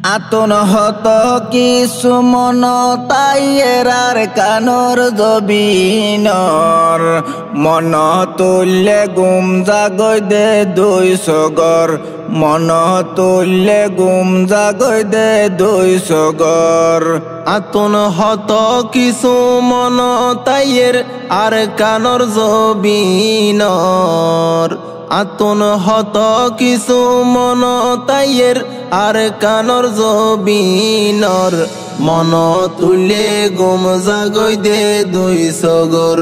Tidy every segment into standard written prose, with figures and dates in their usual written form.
আতন হত কিছু মন তাই এরার কানর জবিনর মন তুললে গুম জাগই দে দুই সগর মন তুললে গুম জাগই দে দুই সগর আতন হত কিছু মন তাইয়ের আর কানর জবিনর আতন হত কিছু মন তাইয়ের আর কানর জবিনর মন তুলে গুম জাগই দে দুই সগর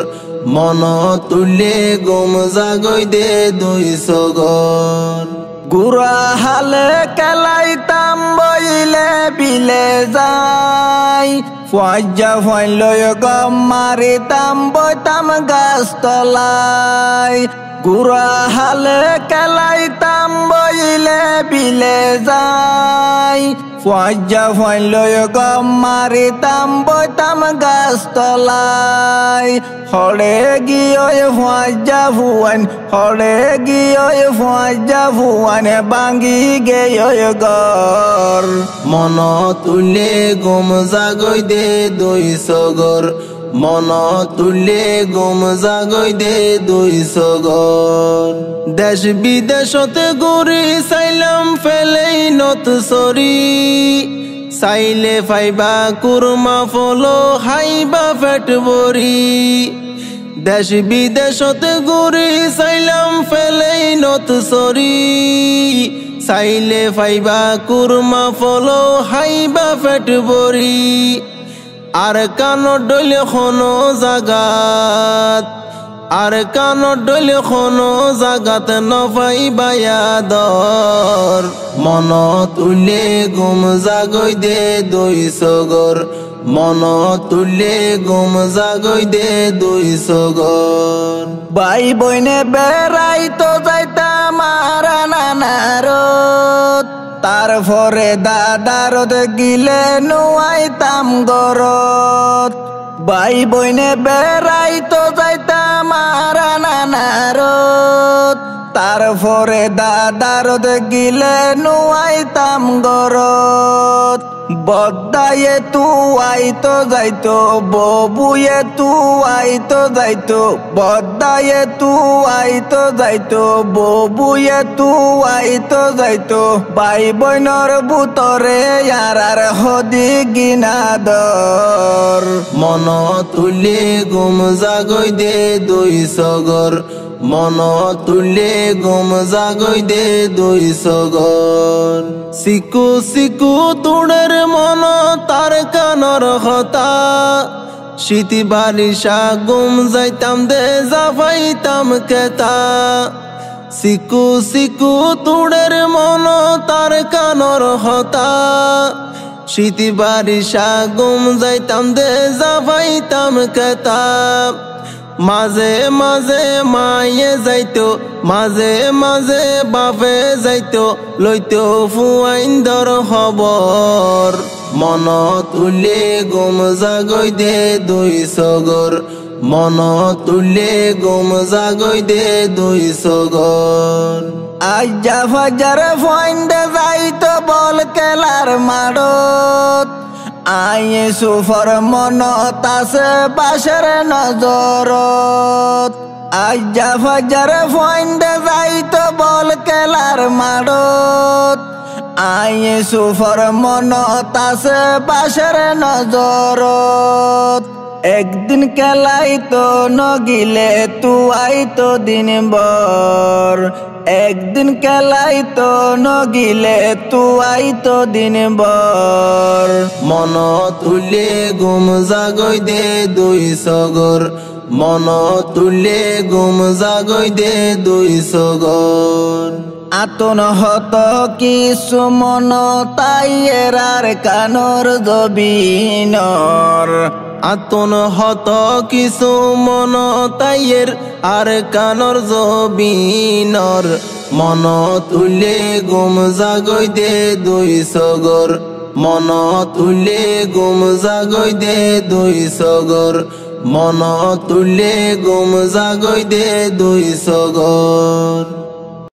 মন তুলে গুম জাগই দে দুই সগর গুড়া হালে কেলাইতাম বইলে বিলে যাই ফজ্জা ফইলয় গম মারিতাম বইতাম গাছ তলায় গুড়া হালে কেলাইতাম বইলে বিলে যাই ফজ্জা ফইলয় গম মারিতাম বইতাম গাছ তলায় হরে গিয়ে ফজ্জা ভুয়ান হরে গিয়ে ফজ্জা ভুয়ান বাঙ্গি গেয় গর মন তুলে গুম জাগই দে দুই সগর মন তুলে গুম জাগই দে দুই সগর দেশ বিদেশতে ঘুরি চাইলাম ফেলেই নত সরি চাইলে ফাইবা কুরমা ফলো হাইবা ফেট বরি দেশ বিদেশতে ঘুরি চাইলাম ফেলেই নত সরি চাইলে ফাইবা কুরমা ফলো হাইবা ফেট বরি আর কানর ডইলে কোনো জাগাত আর কানর ডইলে কোনো জাগাত নপাইবা ইয়াদর মন তুলে গুম জাগই দে দুই সগর মন তুলে গুম জাগই দে দুই সগর ভাই বইনে বেড়াই তো যাইতাম আর নানারত তারপরে দাদারত গিলে নুয়াইতাম গরত ভাই বইনে বেড়াই তো যাইতাম আর নানারত তারপরে দাদারত গিলে নুয়াইতাম গরত বদ্দায়ে তু আইতো যাইতো ববুয়ে তু আইতো যাইতো বদ্দায়ে তু আইতো যাইতো ববুয়ে তু আইতো যাইতো ভাই বইনর বুতরে আর হদি গিনাদর মন তুলে গুম জাগই দে দুই সগর মন তুলে গুম জাগই দে দুই সগর সিকু সিকু তুড়ের মন তার কানর হতা শীতি বালিশা গুম যাইতাম দে জাফাইতাম কেতা সিকু সিকু তুড়ের মন তার কানর হতা শীতি বারিশা গুম যাইতাম দে জাফাইতাম কেতা মাঝে মাঝে মায়ে যাইতো মাঝে মাঝে বাপে যাইতো লইতো ফুয়াইন্দর খবর মন তুলে গুম জাগই দে দুই সগর মন তুলে গুম জাগই দে দুই সগর আজ্জা ফাজার ফাইন্দে যাইতো বল কেলার মাড়ত আয়ে সুফর মনত আছে বাসের নজরত আজ্জা ফাজার ফাইন্দে যাইতো বল কেলার মাড়ত আয়ে সুফর মনত আছে বাসের নজরত একদিন কেলাইতো নগিলে তু আইতো দিন বর একদিন কেলাইতো নগিলে তু আইতো দিন বর মন তুলে গুম জাগই দে দুই সগর মন তুলে গুম জাগই দে দুই সগর আতন হত কিছু মন তাই এরার কানর জবিনর আতন হত কিছু মন তাইয়ের আর কানর জবিনর মন তুলে গুম জাগই দে দুই সগর মন তুলে গুম জাগই দে দুই সগর মন তুলে গুম জাগই দে দুই সগর।